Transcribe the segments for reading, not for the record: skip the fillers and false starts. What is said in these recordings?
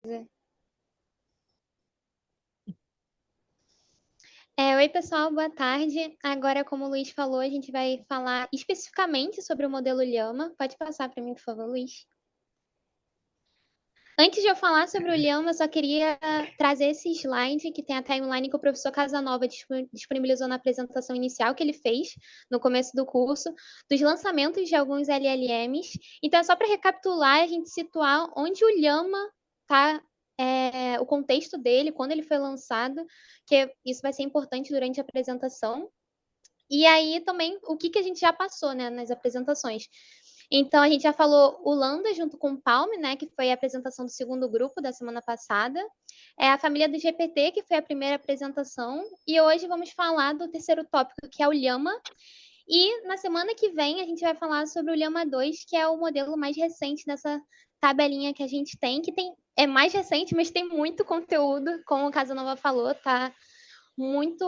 Oi, pessoal, boa tarde. Agora, como o Luiz falou, a gente vai falar especificamente sobre o modelo Llama. Pode passar para mim, por favor, Luiz. Antes de eu falar sobre o Llama, eu só queria trazer esse slide que tem a timeline que o professor Casanova disponibilizou na apresentação inicial que ele fez no começo do curso, dos lançamentos de alguns LLMs. Então, é só para recapitular e a gente situar onde o Llama está, o contexto dele, quando ele foi lançado, que isso vai ser importante durante a apresentação. E aí também o que a gente já passou, né, nas apresentações. Então, a gente já falou o Lambda junto com o Palm, né, que foi a apresentação do segundo grupo da semana passada. A família do GPT, que foi a primeira apresentação. E hoje vamos falar do terceiro tópico, que é o Llama. E na semana que vem a gente vai falar sobre o Llama 2, que é o modelo mais recente dessa tabelinha que a gente tem, é mais recente, mas tem muito conteúdo, como o Casanova falou, muito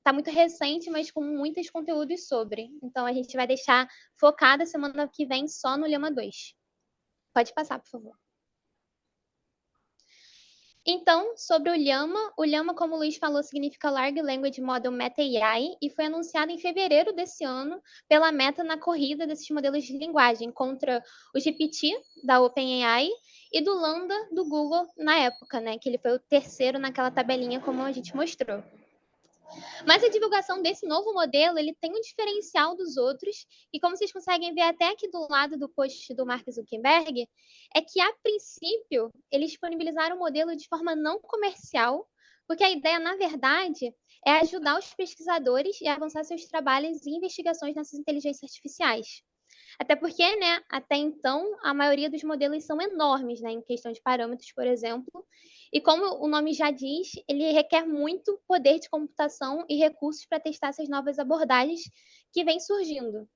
tá muito recente, mas com muitos conteúdos sobre. Então a gente vai deixar focada semana que vem só no Llama 2. Pode passar, por favor. Então, sobre o Llama, como o Luiz falou, significa Large Language Model Meta AI e foi anunciado em fevereiro desse ano pela Meta na corrida desses modelos de linguagem contra o GPT da OpenAI e do Lambda do Google na época, né? Que ele foi o terceiro naquela tabelinha, como a gente mostrou. Mas a divulgação desse novo modelo, ele tem um diferencial dos outros, e como vocês conseguem ver até aqui do lado do post do Mark Zuckerberg, é que, a princípio, eles disponibilizaram o modelo de forma não comercial, porque a ideia, na verdade, é ajudar os pesquisadores a avançar seus trabalhos e investigações nessas inteligências artificiais. Até porque, né, até então, a maioria dos modelos são enormes, né, em questão de parâmetros, por exemplo. E como o nome já diz, ele requer muito poder de computação e recursos para testar essas novas abordagens que vêm surgindo.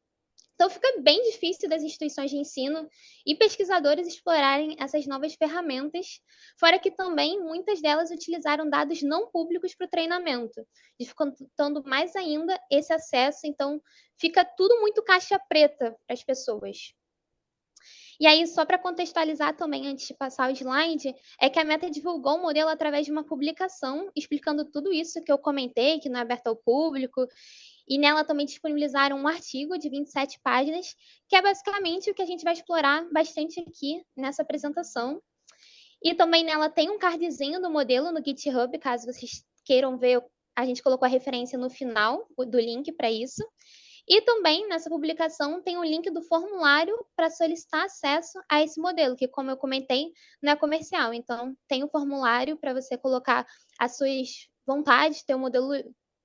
Então, fica bem difícil das instituições de ensino e pesquisadores explorarem essas novas ferramentas, fora que também muitas delas utilizaram dados não públicos para o treinamento, dificultando mais ainda esse acesso. Então, fica tudo muito caixa preta para as pessoas. E aí, só para contextualizar também, antes de passar o slide, é que a Meta divulgou o modelo através de uma publicação explicando tudo isso que eu comentei, que não é aberto ao público, e nela também disponibilizaram um artigo de 27 páginas, que é basicamente o que a gente vai explorar bastante aqui nessa apresentação. E também nela tem um cardzinho do modelo no GitHub, caso vocês queiram ver, a gente colocou a referência no final do link para isso. E também nessa publicação tem o link do formulário para solicitar acesso a esse modelo, que, como eu comentei, não é comercial. Então, tem o formulário para você colocar as suas vontades, ter o modelo,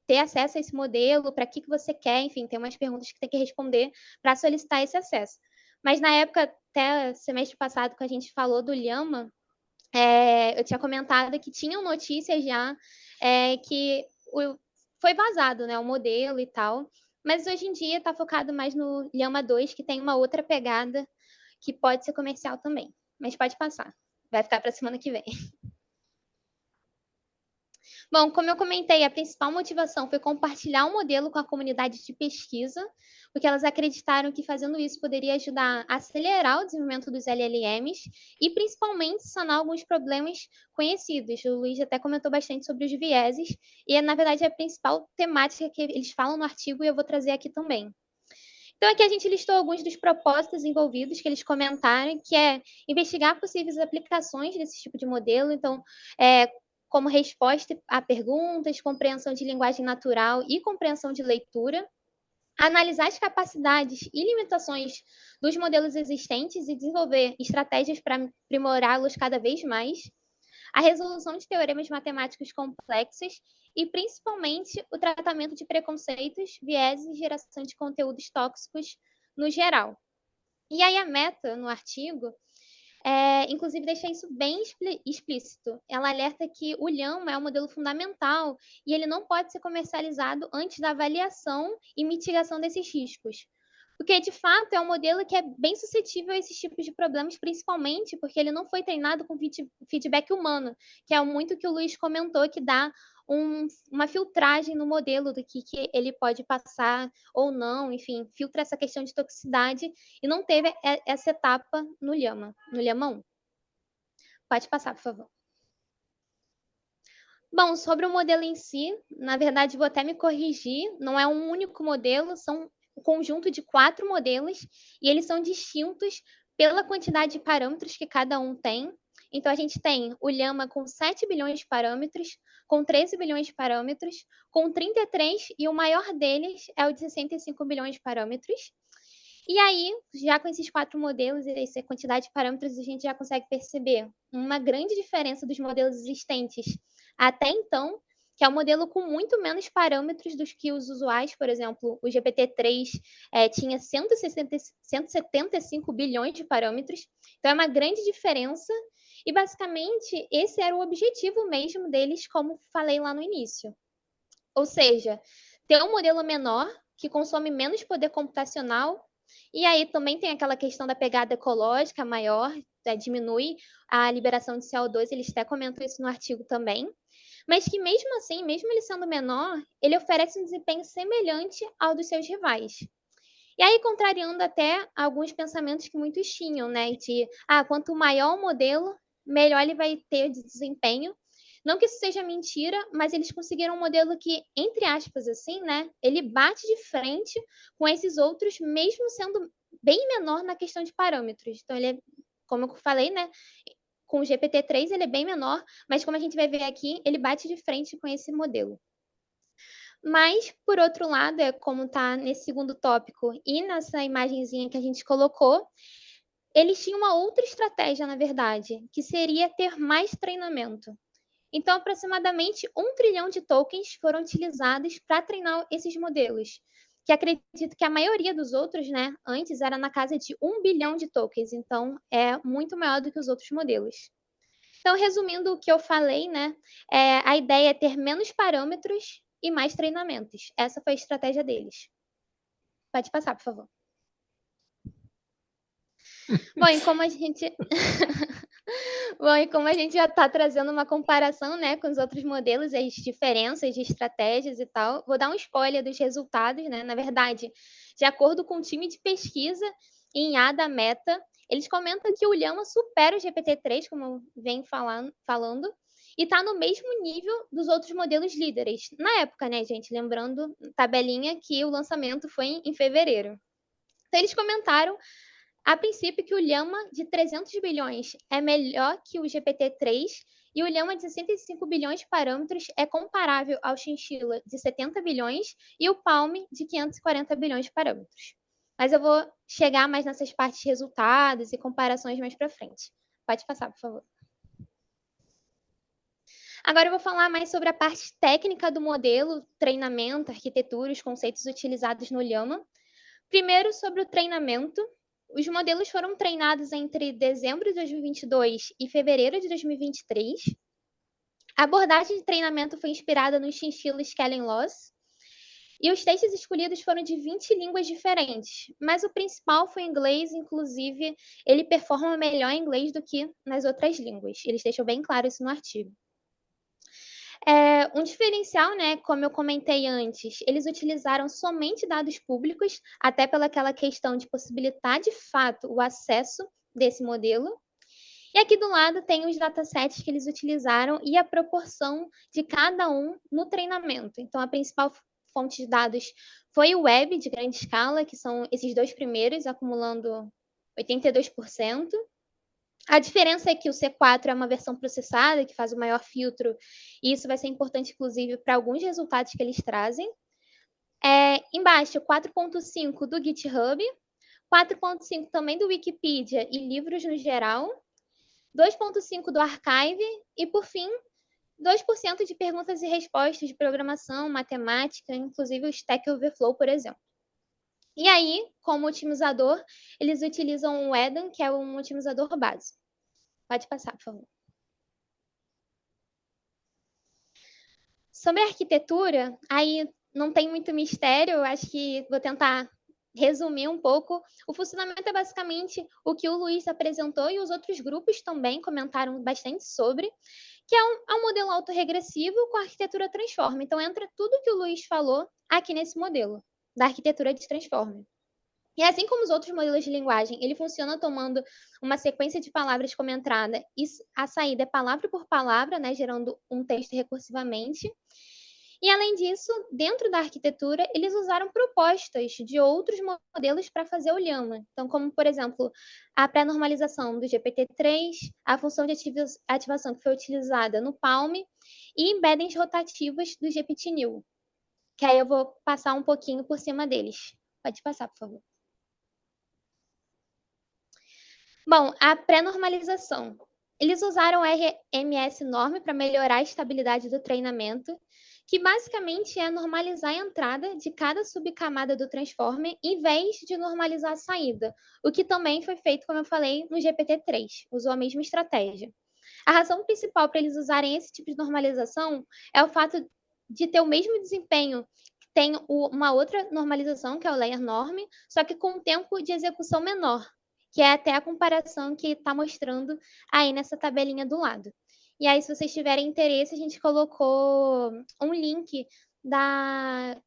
ter acesso a esse modelo, para que você quer, enfim, tem umas perguntas que tem que responder para solicitar esse acesso. Mas na época, até semestre passado, que a gente falou do Llama, eu tinha comentado que tinham notícias já que foi vazado, né, o modelo e tal, mas hoje em dia está focado mais no Llama 2, que tem uma outra pegada que pode ser comercial também. Mas pode passar, vai ficar para a semana que vem. Bom, como eu comentei, a principal motivação foi compartilhar o modelo com a comunidade de pesquisa, porque elas acreditaram que fazendo isso poderia ajudar a acelerar o desenvolvimento dos LLMs e principalmente sanar alguns problemas conhecidos. O Luiz até comentou bastante sobre os vieses, e na verdade é a principal temática que eles falam no artigo e eu vou trazer aqui também. Então, aqui a gente listou alguns dos propósitos envolvidos que eles comentaram, que é investigar possíveis aplicações desse tipo de modelo. Então, como resposta a perguntas, compreensão de linguagem natural e compreensão de leitura, analisar as capacidades e limitações dos modelos existentes e desenvolver estratégias para aprimorá-los cada vez mais, a resolução de teoremas matemáticos complexos e, principalmente, o tratamento de preconceitos, vieses e geração de conteúdos tóxicos no geral. E aí a Meta, no artigo, inclusive deixa isso bem explícito. Ela alerta que o Llama é um modelo fundamental e ele não pode ser comercializado antes da avaliação e mitigação desses riscos. Porque, de fato, é um modelo que é bem suscetível a esses tipos de problemas, principalmente porque ele não foi treinado com feedback humano, que é muito que o Luiz comentou, que dá uma filtragem no modelo do que ele pode passar ou não, enfim, filtra essa questão de toxicidade, e não teve essa etapa no Llama 1. Pode passar, por favor. Bom, sobre o modelo em si, na verdade, vou até me corrigir, não é um único modelo, são um conjunto de 4 modelos, e eles são distintos pela quantidade de parâmetros que cada um tem. Então a gente tem o Llama com 7 bilhões de parâmetros, com 13 bilhões de parâmetros, com 33, e o maior deles é o de 65 bilhões de parâmetros. E aí, já com esses 4 modelos e essa quantidade de parâmetros, a gente já consegue perceber uma grande diferença dos modelos existentes até então, que é um modelo com muito menos parâmetros do que os usuais. Por exemplo, o GPT-3 tinha 175 bilhões de parâmetros, então é uma grande diferença. E basicamente, esse era o objetivo mesmo deles, como falei lá no início. Ou seja, ter um modelo menor, que consome menos poder computacional, e aí também tem aquela questão da pegada ecológica maior, diminui a liberação de CO2, eles até comentam isso no artigo também, mas que mesmo assim, mesmo ele sendo menor, ele oferece um desempenho semelhante ao dos seus rivais. E aí, contrariando até alguns pensamentos que muitos tinham, né? De, quanto maior o modelo, melhor ele vai ter de desempenho. Não que isso seja mentira, mas eles conseguiram um modelo que, entre aspas, assim, né? Ele bate de frente com esses outros, mesmo sendo bem menor na questão de parâmetros. Então, ele é, como eu falei, né? Com o GPT-3 ele é bem menor, mas como a gente vai ver aqui, ele bate de frente com esse modelo. Mas, por outro lado, como está nesse segundo tópico e nessa imagenzinha que a gente colocou, eles tinham uma outra estratégia, na verdade, que seria ter mais treinamento. Então, aproximadamente 1 trilhão de tokens foram utilizados para treinar esses modelos, que acredito que a maioria dos outros, né, antes era na casa de 1 bilhão de tokens, então é muito maior do que os outros modelos. Então, resumindo o que eu falei, né, a ideia é ter menos parâmetros e mais treinamentos. Essa foi a estratégia deles. Pode passar, por favor. Bom, e como a gente Bom, e como a gente já está trazendo uma comparação, né, com os outros modelos, as diferenças de estratégias e tal, vou dar um spoiler dos resultados, né? Na verdade, de acordo com o time de pesquisa em A da Meta, eles comentam que o Llama supera o GPT-3, como vem falando, e está no mesmo nível dos outros modelos líderes. Na época, né, gente? Lembrando, tabelinha, que o lançamento foi em fevereiro. Então, eles comentaram a princípio que o Llama de 300 bilhões é melhor que o GPT-3 e o Llama de 65 bilhões de parâmetros é comparável ao Chinchilla de 70 bilhões e o Palm de 540 bilhões de parâmetros. Mas eu vou chegar mais nessas partes de resultados e comparações mais para frente. Pode passar, por favor. Agora eu vou falar mais sobre a parte técnica do modelo, treinamento, arquitetura, os conceitos utilizados no Llama. Primeiro, sobre o treinamento. Os modelos foram treinados entre dezembro de 2022 e fevereiro de 2023. A abordagem de treinamento foi inspirada no chinchilla Skellen Loss. E os textos escolhidos foram de 20 línguas diferentes, mas o principal foi inglês, inclusive ele performa melhor em inglês do que nas outras línguas. Eles deixam bem claro isso no artigo. Um diferencial, né, como eu comentei antes, eles utilizaram somente dados públicos, até pelaquela questão de possibilitar de fato o acesso desse modelo. E aqui do lado tem os datasets que eles utilizaram e a proporção de cada um no treinamento. Então, a principal fonte de dados foi o web de grande escala, que são esses dois primeiros, acumulando 82%. A diferença é que o C4 é uma versão processada, que faz o maior filtro, e isso vai ser importante, inclusive, para alguns resultados que eles trazem. Embaixo, 4.5 do GitHub, 4.5 também do Wikipedia e livros no geral, 2.5 do Archive e, por fim, 2% de perguntas e respostas de programação, matemática, inclusive o Stack Overflow, por exemplo. E aí, como otimizador, eles utilizam o Eden, que é um otimizador básico. Pode passar, por favor. Sobre a arquitetura, aí não tem muito mistério, eu acho que vou tentar resumir um pouco. O funcionamento é basicamente o que o Luiz apresentou e os outros grupos também comentaram bastante sobre, que é um modelo autorregressivo com arquitetura transformer. Então, entra tudo que o Luiz falou aqui nesse modelo, da arquitetura de transformer. E assim como os outros modelos de linguagem, ele funciona tomando uma sequência de palavras como entrada e a saída é palavra por palavra, né, gerando um texto recursivamente. E além disso, dentro da arquitetura, eles usaram propostas de outros modelos para fazer o Llama. Então, como, por exemplo, a pré-normalização do GPT-3, a função de ativação que foi utilizada no Palm e embeddings rotativos do GPT-New, que aí eu vou passar um pouquinho por cima deles. Pode passar, por favor. Bom, a pré-normalização. Eles usaram o RMS Norm para melhorar a estabilidade do treinamento, que basicamente é normalizar a entrada de cada subcamada do transformer em vez de normalizar a saída, o que também foi feito, como eu falei, no GPT-3. Usou a mesma estratégia. A razão principal para eles usarem esse tipo de normalização é o fato de ter o mesmo desempenho que tem uma outra normalização, que é o Layer Norm, só que com um tempo de execução menor, que é até a comparação que está mostrando aí nessa tabelinha do lado. E aí, se vocês tiverem interesse, a gente colocou um link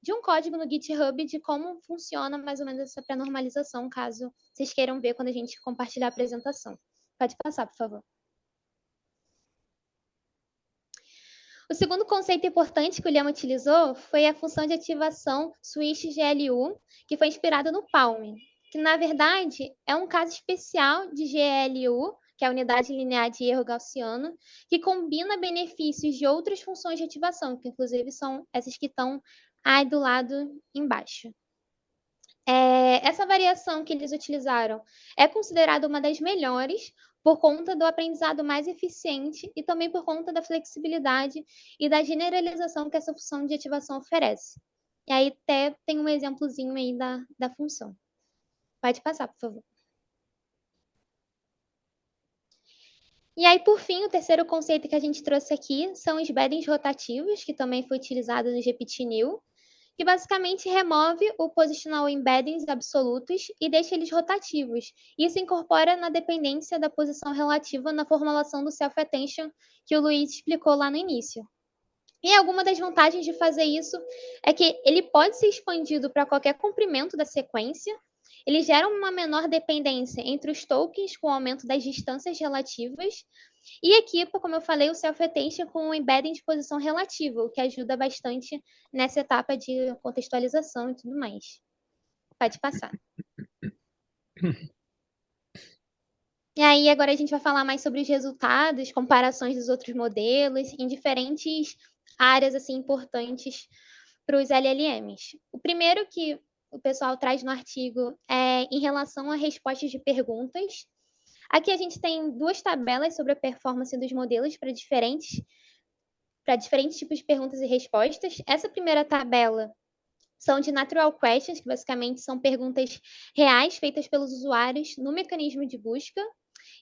de um código no GitHub de como funciona mais ou menos essa pré-normalização, caso vocês queiram ver quando a gente compartilhar a apresentação. Pode passar, por favor. O segundo conceito importante que o Llama utilizou foi a função de ativação switch GLU, que foi inspirada no Palm, que na verdade é um caso especial de GLU, que é a unidade linear de erro gaussiano, que combina benefícios de outras funções de ativação, que inclusive são essas que estão aí do lado embaixo. Essa variação que eles utilizaram é considerada uma das melhores por conta do aprendizado mais eficiente e também por conta da flexibilidade e da generalização que essa função de ativação oferece. E aí até tem um exemplozinho aí da função. Pode passar, por favor. E aí, por fim, o terceiro conceito que a gente trouxe aqui são os embeddings rotativos, que também foi utilizado no GPT-New, que basicamente remove o positional embeddings absolutos e deixa eles rotativos. Isso incorpora na dependência da posição relativa na formulação do self-attention que o Luiz explicou lá no início. E alguma das vantagens de fazer isso é que ele pode ser expandido para qualquer comprimento da sequência, ele gera uma menor dependência entre os tokens com o aumento das distâncias relativas e equipa, como eu falei, o self-attention com o embedding de posição relativa, o que ajuda bastante nessa etapa de contextualização e tudo mais. Pode passar. E aí, agora a gente vai falar mais sobre os resultados, comparações dos outros modelos em diferentes áreas assim importantes para os LLMs. O primeiro que o pessoal traz no artigo é em relação a respostas de perguntas. Aqui a gente tem duas tabelas sobre a performance dos modelos para diferentes tipos de perguntas e respostas. Essa primeira tabela são de natural questions, que basicamente são perguntas reais feitas pelos usuários no mecanismo de busca.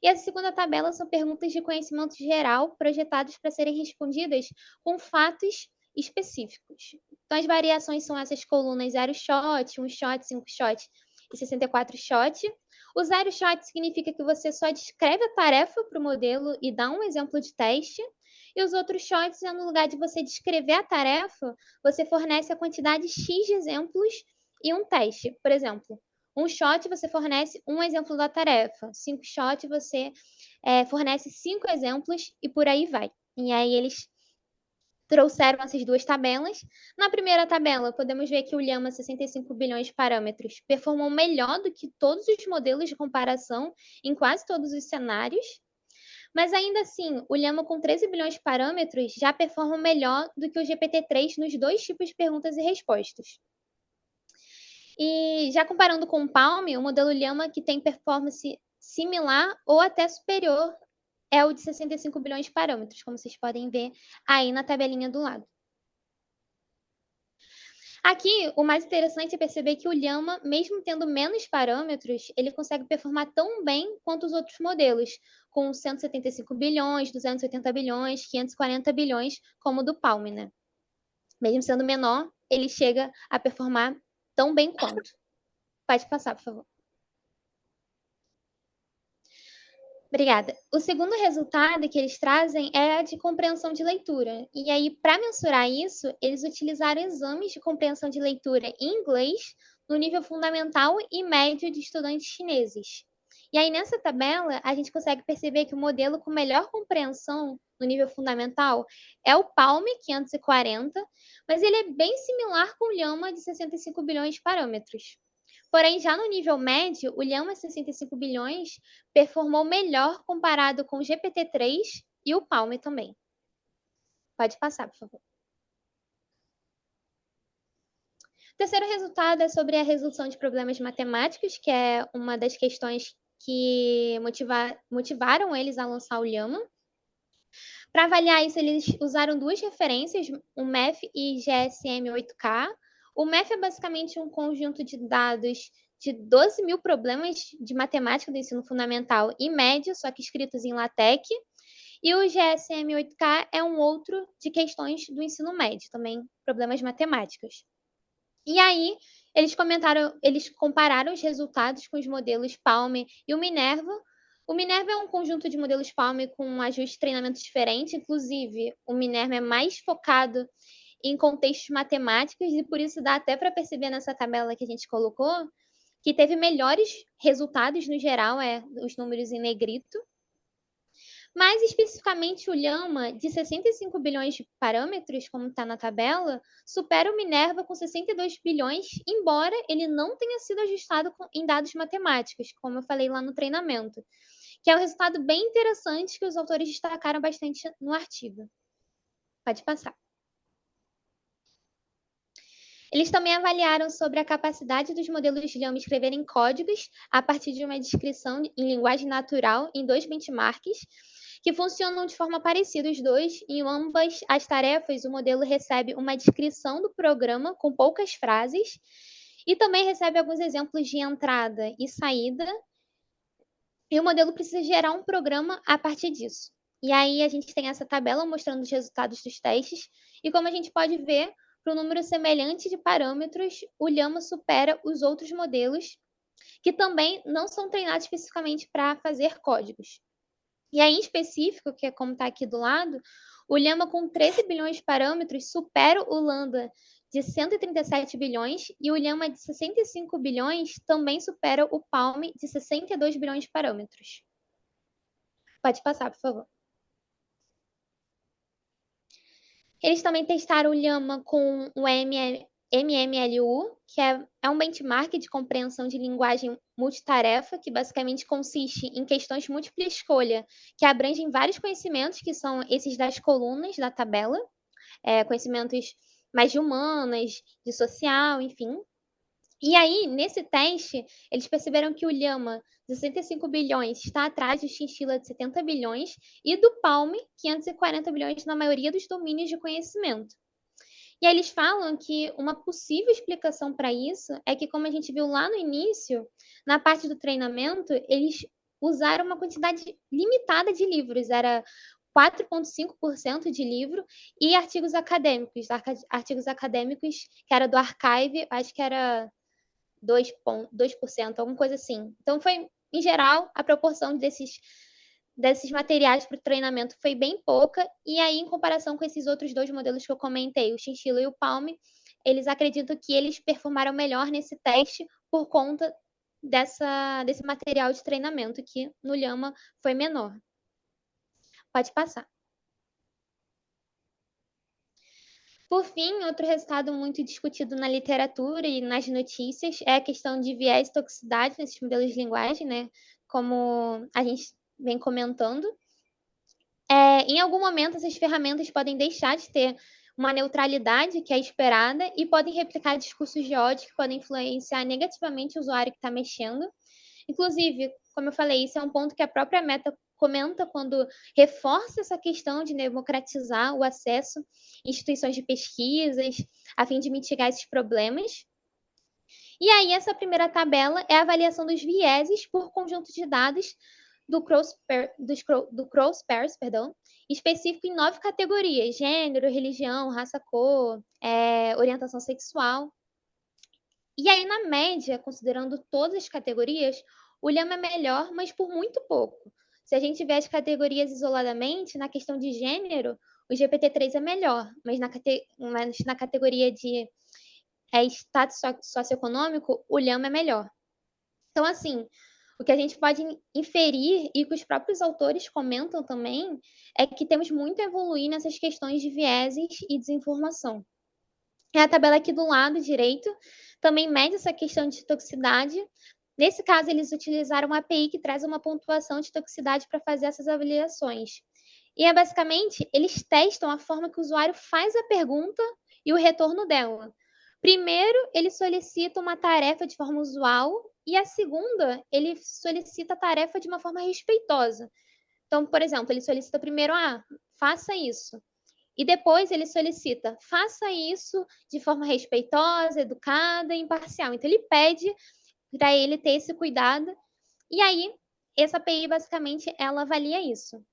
E a segunda tabela são perguntas de conhecimento geral projetadas para serem respondidas com fatos específicos. Então, as variações são essas colunas 0 shot, 1 shot, 5 shot e 64 shot. O 0 shot significa que você só descreve a tarefa para o modelo e dá um exemplo de teste. E os outros shots é no lugar de você descrever a tarefa, você fornece a quantidade X de exemplos e um teste. Por exemplo, um shot você fornece um exemplo da tarefa. 5 shot você fornece 5 exemplos e por aí vai. E aí eles trouxeram essas duas tabelas. Na primeira tabela, podemos ver que o Llama 65 bilhões de parâmetros performou melhor do que todos os modelos de comparação em quase todos os cenários. Mas ainda assim, o Llama com 13 bilhões de parâmetros já performa melhor do que o GPT-3 nos dois tipos de perguntas e respostas. E já comparando com o Palm, o modelo Llama que tem performance similar ou até superior é o de 65 bilhões de parâmetros, como vocês podem ver aí na tabelinha do lado. Aqui, o mais interessante é perceber que o Llama, mesmo tendo menos parâmetros, ele consegue performar tão bem quanto os outros modelos, com 175 bilhões, 280 bilhões, 540 bilhões, como o do Palm, né? Mesmo sendo menor, ele chega a performar tão bem quanto. Pode passar, por favor. Obrigada. O segundo resultado que eles trazem é a de compreensão de leitura. E aí, para mensurar isso, eles utilizaram exames de compreensão de leitura em inglês no nível fundamental e médio de estudantes chineses. E aí, nessa tabela, a gente consegue perceber que o modelo com melhor compreensão no nível fundamental é o Palm 540, mas ele é bem similar com o Llama de 65 bilhões de parâmetros. Porém, já no nível médio, o Llama 65 bilhões performou melhor comparado com o GPT-3 e o Palm também. Pode passar, por favor. O terceiro resultado é sobre a resolução de problemas matemáticos, que é uma das questões que motivaram eles a lançar o Llama. Para avaliar isso, eles usaram duas referências, o MEF e GSM-8K. O MEF é basicamente um conjunto de dados de 12 mil problemas de matemática do ensino fundamental e médio, só que escritos em LaTeX. E o GSM-8K é um outro de questões do ensino médio, também problemas matemáticos. E aí, eles compararam os resultados com os modelos Palm e o Minerva. O Minerva é um conjunto de modelos Palm com um ajuste de treinamento diferente, inclusive o Minerva é mais focado em contextos matemáticos e por isso dá até para perceber nessa tabela que a gente colocou que teve melhores resultados no geral, os números em negrito. Mais especificamente, o Llama, de 65 bilhões de parâmetros, como está na tabela, supera o Minerva com 62 bilhões, embora ele não tenha sido ajustado em dados matemáticos, como eu falei lá no treinamento, que é um resultado bem interessante que os autores destacaram bastante no artigo. Pode passar. Eles também avaliaram sobre a capacidade dos modelos Llama escreverem códigos a partir de uma descrição em linguagem natural em dois benchmarks, que funcionam de forma parecida os dois. Em ambas as tarefas, o modelo recebe uma descrição do programa com poucas frases e também recebe alguns exemplos de entrada e saída. E o modelo precisa gerar um programa a partir disso. E aí a gente tem essa tabela mostrando os resultados dos testes. E como a gente pode ver, para um número semelhante de parâmetros, o Llama supera os outros modelos que também não são treinados especificamente para fazer códigos. E aí, em específico, que é como está aqui do lado, o Llama com 13 bilhões de parâmetros supera o Lambda de 137 bilhões e o Llama de 65 bilhões também supera o Palm de 62 bilhões de parâmetros. Pode passar, por favor. Eles também testaram o Llama com o MMLU, que é um benchmark de compreensão de linguagem multitarefa, que basicamente consiste em questões de múltipla escolha, que abrangem vários conhecimentos, que são esses das colunas da tabela, conhecimentos mais de humanas, de social, enfim. E aí, nesse teste, eles perceberam que o Llama de 65 bilhões está atrás do Chinchilla de 70 bilhões e do Palm, 540 bilhões na maioria dos domínios de conhecimento. E aí eles falam que uma possível explicação para isso é que, como a gente viu lá no início, na parte do treinamento, eles usaram uma quantidade limitada de livros, era 4,5% de livro, e artigos acadêmicos, que era do Archive, acho que era 2%, alguma coisa assim. Então, foi, em geral, a proporção desses materiais para o treinamento foi bem pouca, e aí, em comparação com esses outros dois modelos que eu comentei, o Chinchilla e o Palm, eles acreditam que eles performaram melhor nesse teste por conta desse material de treinamento, que no Llama foi menor. Pode passar. Por fim, outro resultado muito discutido na literatura e nas notícias é a questão de viés e toxicidade nesses modelos de linguagem, né? Como a gente vem comentando. Em algum momento, essas ferramentas podem deixar de ter uma neutralidade que é esperada e podem replicar discursos de ódio que podem influenciar negativamente o usuário que está mexendo. Inclusive, como eu falei, isso é um ponto que a própria Meta comenta quando reforça essa questão de democratizar o acesso a instituições de pesquisas, a fim de mitigar esses problemas. E aí, essa primeira tabela é a avaliação dos vieses por conjunto de dados do Crosspairs, específico em 9 categorias: gênero, religião, raça, cor, orientação sexual. E aí, na média, considerando todas as categorias, o Llama é melhor, mas por muito pouco. Se a gente vê as categorias isoladamente, na questão de gênero, o GPT-3 é melhor, mas na categoria de status socioeconômico, o Llama é melhor. Então, assim, o que a gente pode inferir, e que os próprios autores comentam também, é que temos muito a evoluir nessas questões de vieses e desinformação. E a tabela aqui do lado direito também mede essa questão de toxicidade. Nesse caso, eles utilizaram uma API que traz uma pontuação de toxicidade para fazer essas avaliações. E é basicamente, eles testam a forma que o usuário faz a pergunta e o retorno dela. Primeiro, ele solicita uma tarefa de forma usual, e a segunda, ele solicita a tarefa de uma forma respeitosa. Então, por exemplo, ele solicita primeiro, faça isso. E depois ele solicita, faça isso de forma respeitosa, educada e imparcial. Então, ele pede para ele ter esse cuidado. E aí, essa API, basicamente, ela avalia isso.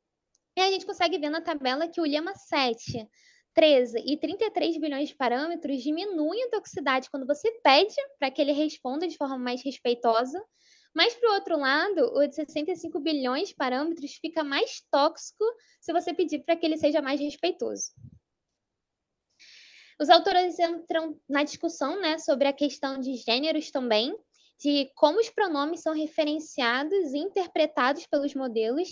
E a gente consegue ver na tabela que o Llama 7, 13 e 33 bilhões de parâmetros diminuem a toxicidade quando você pede para que ele responda de forma mais respeitosa. Mas, por outro lado, o de 65 bilhões de parâmetros fica mais tóxico se você pedir para que ele seja mais respeitoso. Os autores entram na discussão, né, sobre a questão de gêneros também, de como os pronomes são referenciados e interpretados pelos modelos.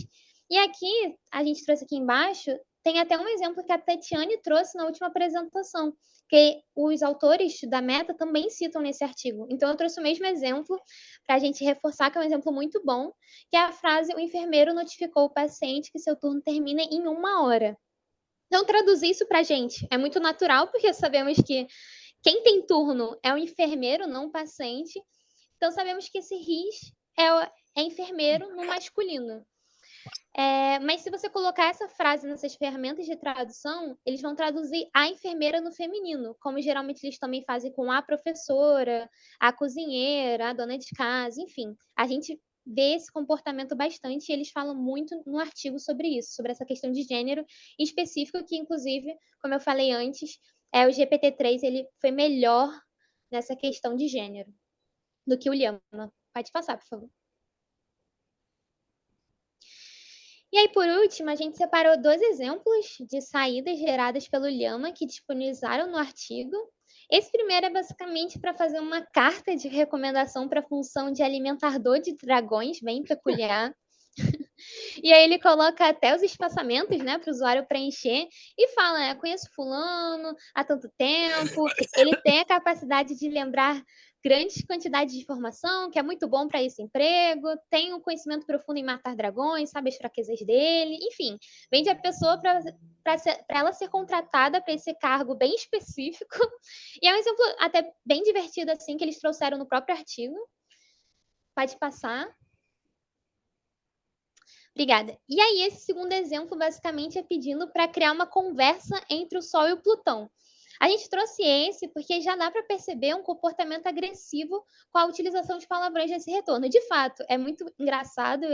E aqui, a gente trouxe aqui embaixo, tem até um exemplo que a Tatiane trouxe na última apresentação, que os autores da Meta também citam nesse artigo. Então, eu trouxe o mesmo exemplo para a gente reforçar, que é um exemplo muito bom, que é a frase: o enfermeiro notificou o paciente que seu turno termina em 1 hora. Então, traduzir isso para a gente é muito natural, porque sabemos que quem tem turno é o enfermeiro, não o paciente. Então, sabemos que esse RIS é enfermeiro no masculino. Mas se você colocar essa frase nessas ferramentas de tradução, eles vão traduzir a enfermeira no feminino, como geralmente eles também fazem com a professora, a cozinheira, a dona de casa, enfim. A gente vê esse comportamento bastante, e eles falam muito no artigo sobre isso, sobre essa questão de gênero em específico, que inclusive, como eu falei antes, o GPT-3 ele foi melhor nessa questão de gênero do que o Llama. Pode passar, por favor. E aí, por último, a gente separou 2 exemplos de saídas geradas pelo Llama que disponibilizaram no artigo. Esse primeiro é basicamente para fazer uma carta de recomendação para a função de alimentador de dragões, bem peculiar. E aí ele coloca até os espaçamentos, né, para o usuário preencher e fala, conheço fulano há tanto tempo, ele tem a capacidade de lembrar grandes quantidades de informação, que é muito bom para esse emprego, tem um conhecimento profundo em matar dragões, sabe as fraquezas dele, enfim, vende a pessoa para ela ser contratada para esse cargo bem específico. E é um exemplo até bem divertido, assim, que eles trouxeram no próprio artigo. Pode passar. Obrigada. E aí, esse segundo exemplo, basicamente, é pedindo para criar uma conversa entre o Sol e o Plutão. A gente trouxe esse porque já dá para perceber um comportamento agressivo com a utilização de palavrões nesse retorno. De fato, é muito engraçado,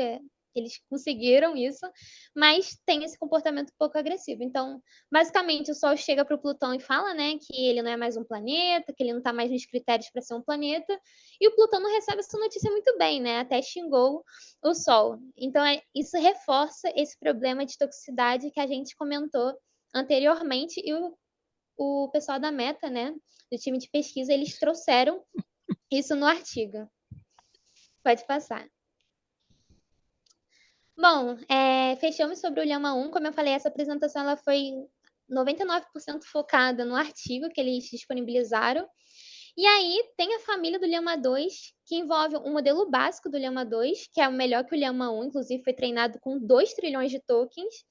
eles conseguiram isso, mas tem esse comportamento um pouco agressivo. Então, basicamente, o Sol chega para o Plutão e fala, né, que ele não é mais um planeta, que ele não está mais nos critérios para ser um planeta, e o Plutão não recebe essa notícia muito bem, né, até xingou o Sol. Então, isso reforça esse problema de toxicidade que a gente comentou anteriormente, e o pessoal da Meta, né, do time de pesquisa, eles trouxeram isso no artigo. Pode passar. Bom, fechamos sobre o Llama 1. Como eu falei, essa apresentação ela foi 99% focada no artigo que eles disponibilizaram. E aí tem a família do Llama 2, que envolve um modelo básico do Llama 2, que é o melhor que o Llama 1, inclusive foi treinado com 2 trilhões de tokens.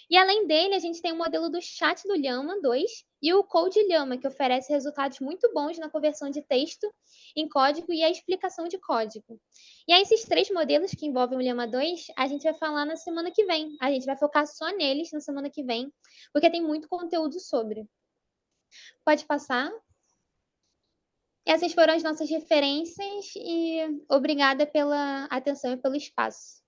E além dele, a gente tem o modelo do chat do Llama 2 e o Code Llama, que oferece resultados muito bons na conversão de texto em código e a explicação de código. E aí, esses 3 modelos que envolvem o Llama 2, a gente vai falar na semana que vem. A gente vai focar só neles na semana que vem, porque tem muito conteúdo sobre. Pode passar. Essas foram as nossas referências e obrigada pela atenção e pelo espaço.